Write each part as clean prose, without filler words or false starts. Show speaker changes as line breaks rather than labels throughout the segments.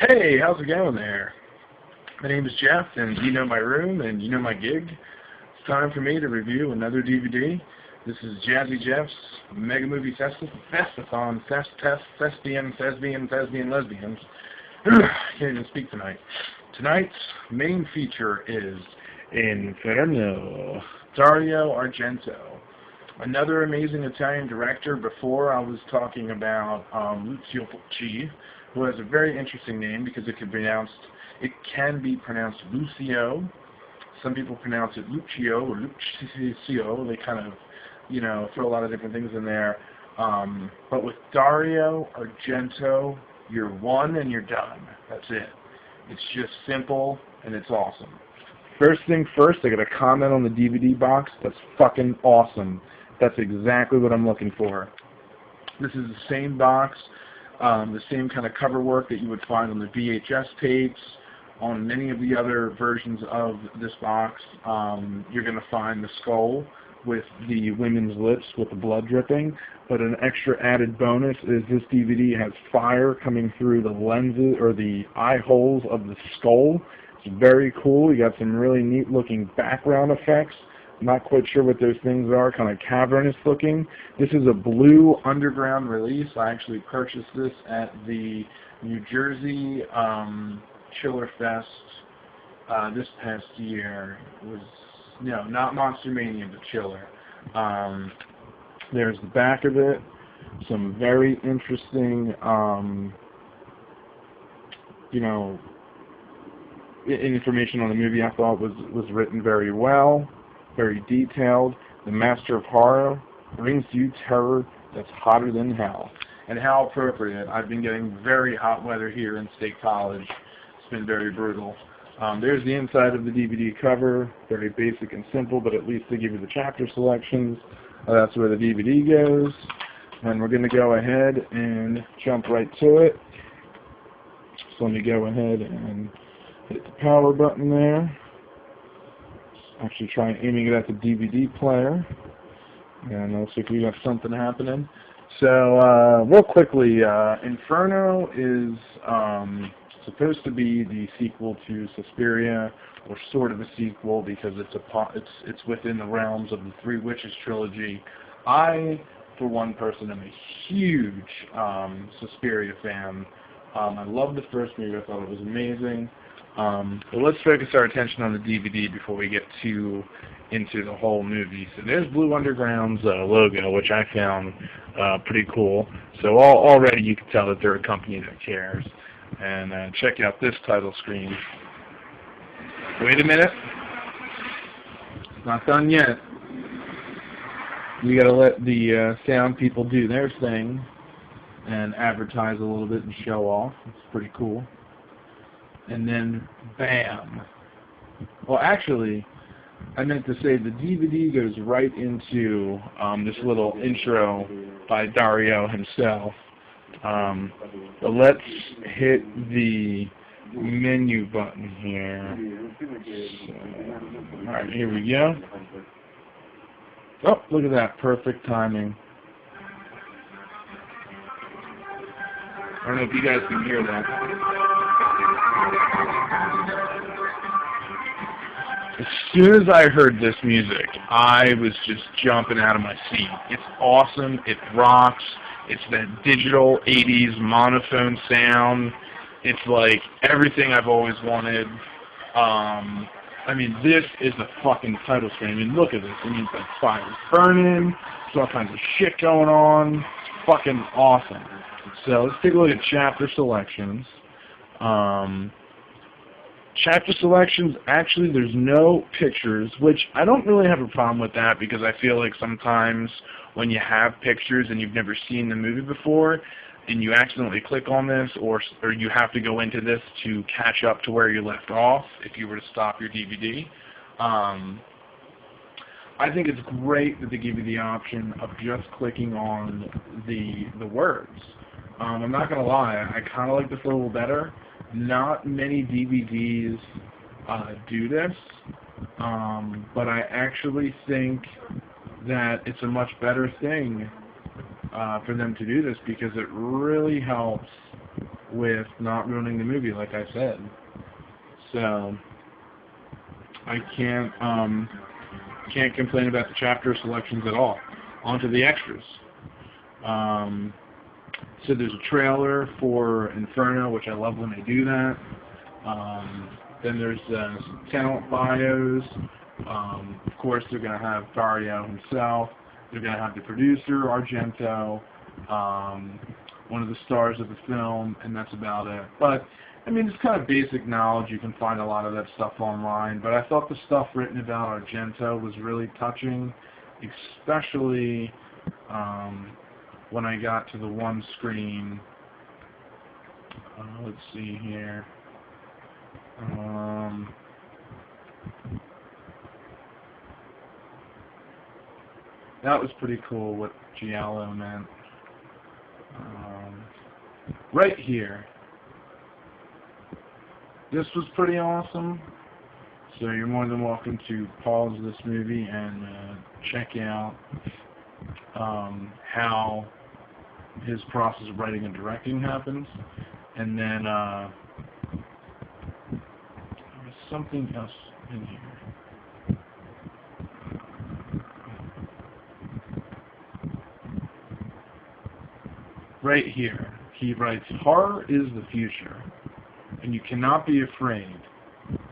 Hey, how's it going there? My name is Jeff, and you know my room, and you know my gig. It's time for me to review another DVD. This is Jazzy Jeff's Mega Movie Festathon, Thespian, Lesbians. Can't even speak tonight. Tonight's main feature is Inferno, Dario Argento. Another amazing Italian director. Before I was talking about Lucio Fulci, who has a very interesting name because it can be pronounced Lucio. Some people pronounce it Lucio or Lucio. They kind of, throw a lot of different things in there. But with Dario Argento, you're one and you're done. That's it. It's just simple and it's awesome. First thing first, I got a comment on the DVD box. That's fucking awesome. That's exactly what I'm looking for. This is the same box, the same kind of cover work that you would find on the VHS tapes, on many of the other versions of this box. You're going to find the skull with the women's lips with the blood dripping, but an extra added bonus is this DVD has fire coming through the lenses or the eye holes of the skull. It's very cool. You got some really neat looking background effects. I'm not quite sure what those things are, kind of cavernous looking. This is a blue underground release. I actually purchased this at the New Jersey Chiller Fest this past year. It was, not Monster Mania, but Chiller. There's the back of it. Some very interesting, information on the movie I thought was written very well, very detailed. The master of horror brings you terror that's hotter than hell. And how appropriate. I've been getting very hot weather here in State College. It's been very brutal. There's the inside of the DVD cover. Very basic and simple, but at least they give you the chapter selections. That's where the DVD goes. And we're going to go ahead and jump right to it. So let me go ahead and hit the power button there. Actually try aiming it at the DVD player. And let's see if we got something happening. So, real quickly, Inferno is supposed to be the sequel to Suspiria, or sort of a sequel because it's within the realms of the Three Witches trilogy. I, for one person, am a huge Suspiria fan. I loved the first movie. I thought it was amazing. But let's focus our attention on the DVD before we get too into the whole movie. So there's Blue Underground's logo, which I found pretty cool. So already you can tell that they're a company that cares. And check out this title screen. Wait a minute. It's not done yet. You gotta let the sound people do their thing and advertise a little bit and show off. It's pretty cool. And then, bam. Well, actually, I meant to say the DVD goes right into this little intro by Dario himself. But let's hit the menu button here. So, alright, here we go. Oh, look at that. Perfect timing. I don't know if you guys can hear that. As soon as I heard this music, I was just jumping out of my seat. It's awesome. It rocks. It's that digital 80s monophone sound. It's like everything I've always wanted. This is the fucking title screen. Look at this. It's like fire burning. There's all kinds of shit going on. It's fucking awesome. So let's take a look at chapter selections. Chapter selections, actually there's no pictures, which I don't really have a problem with that because I feel like sometimes when you have pictures and you've never seen the movie before and you accidentally click on this or you have to go into this to catch up to where you left off if you were to stop your DVD. I think it's great that they give you the option of just clicking on the words. I'm not going to lie, I kind of like this a little better. Not many DVDs do this, but I actually think that it's a much better thing for them to do this because it really helps with not ruining the movie, like I said. So I can't complain about the chapter selections at all. On to the extras. So there's a trailer for Inferno, which I love when they do that. Then there's some talent bios. Of course, they're going to have Dario himself. They're going to have the producer, Argento, one of the stars of the film, and that's about it. But, I mean, it's kind of basic knowledge. You can find a lot of that stuff online. But I thought the stuff written about Argento was really touching, especially when I got to the one screen. Let's see here. That was pretty cool what Giallo meant. Right here. This was pretty awesome. So you're more than welcome to pause this movie and check out how his process of writing and directing happens. And then there's something else in here. Right here, he writes, "Horror is the future, and you cannot be afraid.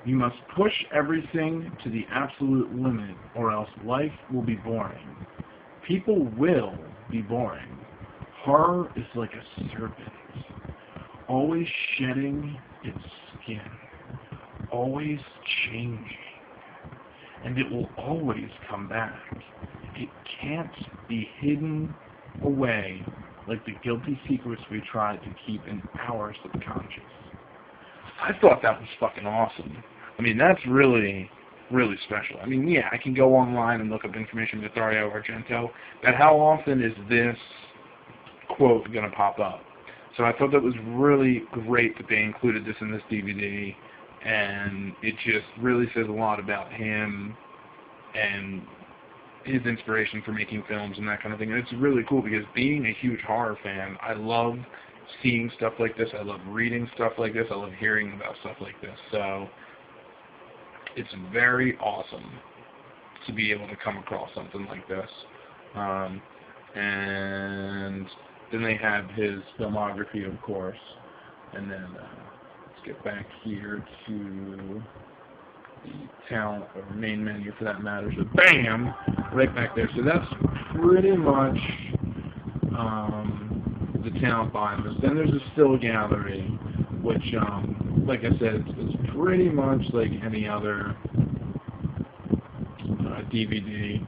You must push everything to the absolute limit, or else life will be boring. People will be boring. Horror is like a serpent, always shedding its skin, always changing, and it will always come back. It can't be hidden away like the guilty secrets we try to keep in our subconscious." I thought that was fucking awesome. I mean, that's really, really special. I mean, yeah, I can go online and look up information with Dario Argento, but how often is this quote going to pop up? So I thought that was really great that they included this in this DVD, and it just really says a lot about him and his inspiration for making films and that kind of thing. And it's really cool because being a huge horror fan, I love seeing stuff like this. I love reading stuff like this. I love hearing about stuff like this. So it's very awesome to be able to come across something like this. And then they have his filmography, of course. And then let's get back here to the talent or main menu for that matter. So bam, right back there. So that's pretty much the talent bios. Then there's a still gallery, which, like I said, it's pretty much like any other DVD.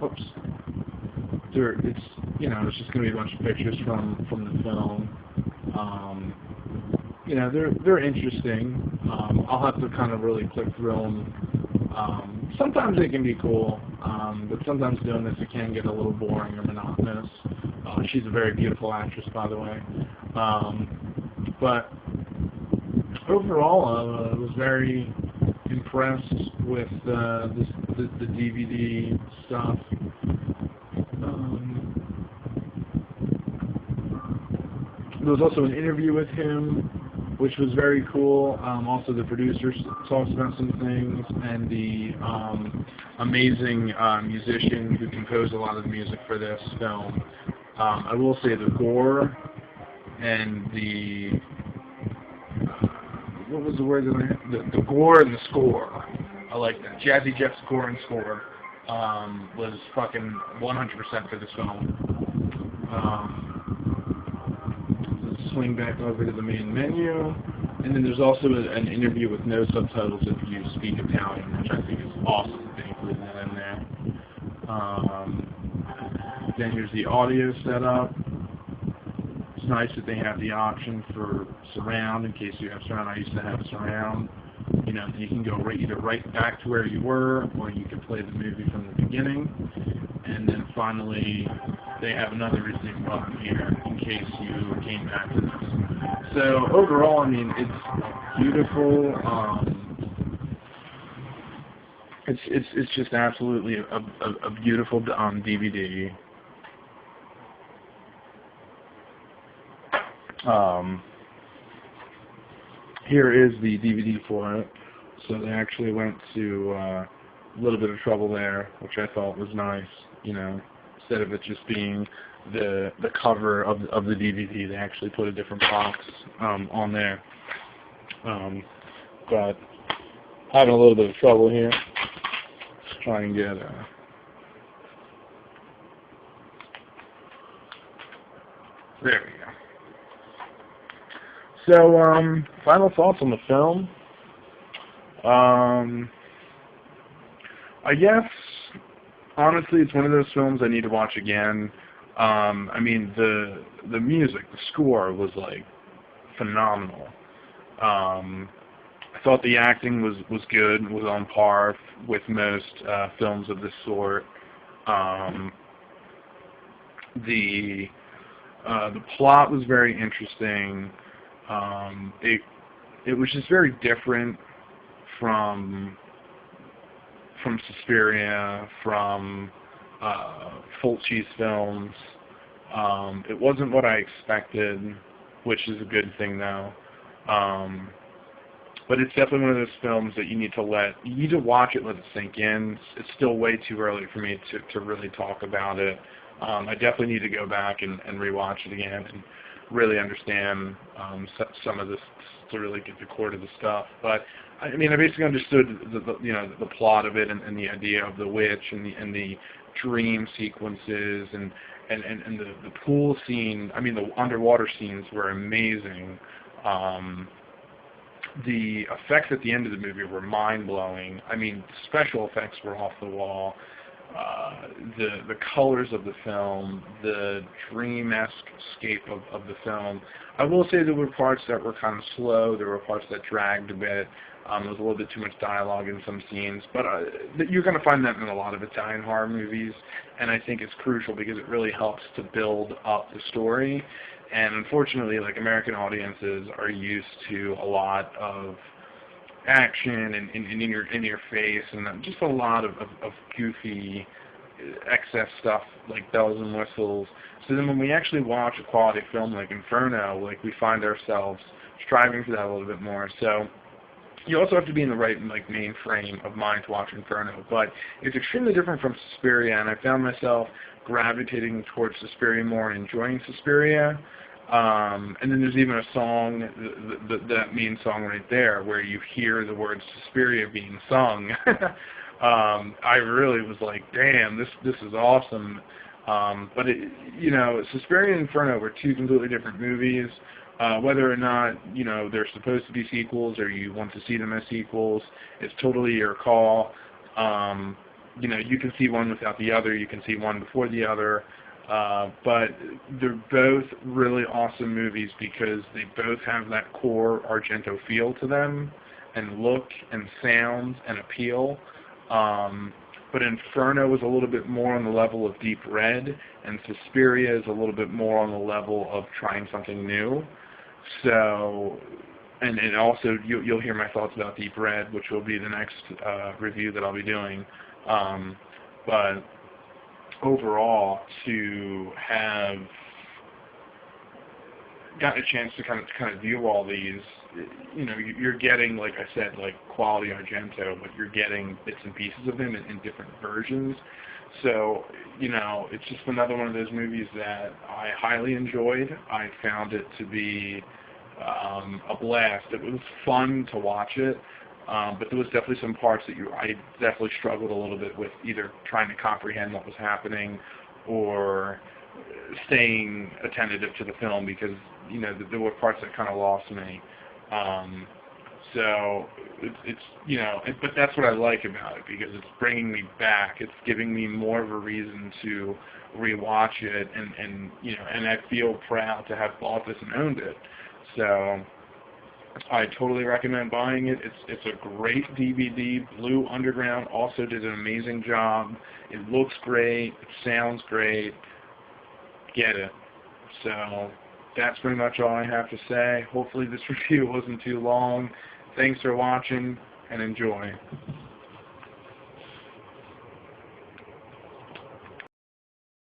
Oops. It's it's just gonna be a bunch of pictures from the film. They're interesting. I'll have to kind of really click through them. Sometimes they can be cool, but sometimes doing this it can get a little boring or monotonous. She's a very beautiful actress, by the way. But overall, I was very impressed with the DVD stuff. There was also an interview with him, which was very cool. Also, the producer talks about some things, and the amazing musician who composed a lot of the music for this film. I will say the gore and the what was the word that I had? The gore and the score. I like that. Jazzy Jeff's gore and score was fucking 100% for this film. Let's swing back over to the main menu. And then there's also an interview with no subtitles if you speak Italian, which I think is awesome. They included that in there. Then here's the audio setup. It's nice that they have the option for surround in case you have surround. I used to have surround. You can go either right back to where you were, or you can play the movie from the beginning. And then finally, they have another resume button here in case you came back to this. So overall, I mean, it's beautiful. It's just absolutely a beautiful DVD. Um, Here is the DVD for it. So they actually went to a little bit of trouble there, which I thought was nice. Instead of it just being the cover of the DVD, they actually put a different box on there. But having a little bit of trouble here. Let's try and get there we go. So, final thoughts on the film. I guess, honestly, it's one of those films I need to watch again. I mean, the music, the score was, like, phenomenal. I thought the acting was good, was on par with most films of this sort. The plot was very interesting. It was just very different from Suspiria, from Fulci's films. It wasn't what I expected, which is a good thing though. But it's definitely one of those films that you need to watch it, let it sink in. It's still way too early for me to really talk about it. I definitely need to go back and rewatch it again and really understand some of this to really get the core to the stuff. But I mean, I basically understood the plot of it and the idea of the witch and the dream sequences and the pool scene. I mean, the underwater scenes were amazing. The effects at the end of the movie were mind-blowing. I mean, special effects were off the wall. The colors of the film, the dream-esque scape of the film. I will say there were parts that were kind of slow. There were parts that dragged a bit. There was a little bit too much dialogue in some scenes. But you're going to find that in a lot of Italian horror movies, and I think it's crucial because it really helps to build up the story. And unfortunately, like, American audiences are used to a lot of action and in your face and just a lot of goofy excess stuff like bells and whistles. So then when we actually watch a quality film like Inferno, like, we find ourselves striving for that a little bit more. So you also have to be in the right, like, main frame of mind to watch Inferno. But it's extremely different from Suspiria, and I found myself gravitating towards Suspiria more and enjoying Suspiria. And then there's even a song, that main song right there, where you hear the word Suspiria being sung. I really was like, damn, this is awesome. But Suspiria and Inferno were two completely different movies. Whether or not, they're supposed to be sequels or you want to see them as sequels, it's totally your call. You can see one without the other, you can see one before the other. But they're both really awesome movies because they both have that core Argento feel to them, and look, and sound, and appeal. But Inferno is a little bit more on the level of Deep Red, and Suspiria is a little bit more on the level of trying something new. So, and also you'll hear my thoughts about Deep Red, which will be the next review that I'll be doing. But overall, to have gotten a chance to kind of view all these, you're getting, like I said, like, quality Argento, but you're getting bits and pieces of them in different versions. So, it's just another one of those movies that I highly enjoyed. I found it to be a blast. It was fun to watch it. But there was definitely some parts that I definitely struggled a little bit with, either trying to comprehend what was happening or staying attentive to the film, because there were parts that kind of lost me. So but that's what I like about it, because it's bringing me back. It's giving me more of a reason to rewatch it, and I feel proud to have bought this and owned it. So I totally recommend buying it. It's a great DVD. Blue Underground also did an amazing job. It looks great. It sounds great. Get it. So that's pretty much all I have to say. Hopefully this review wasn't too long. Thanks for watching, and enjoy.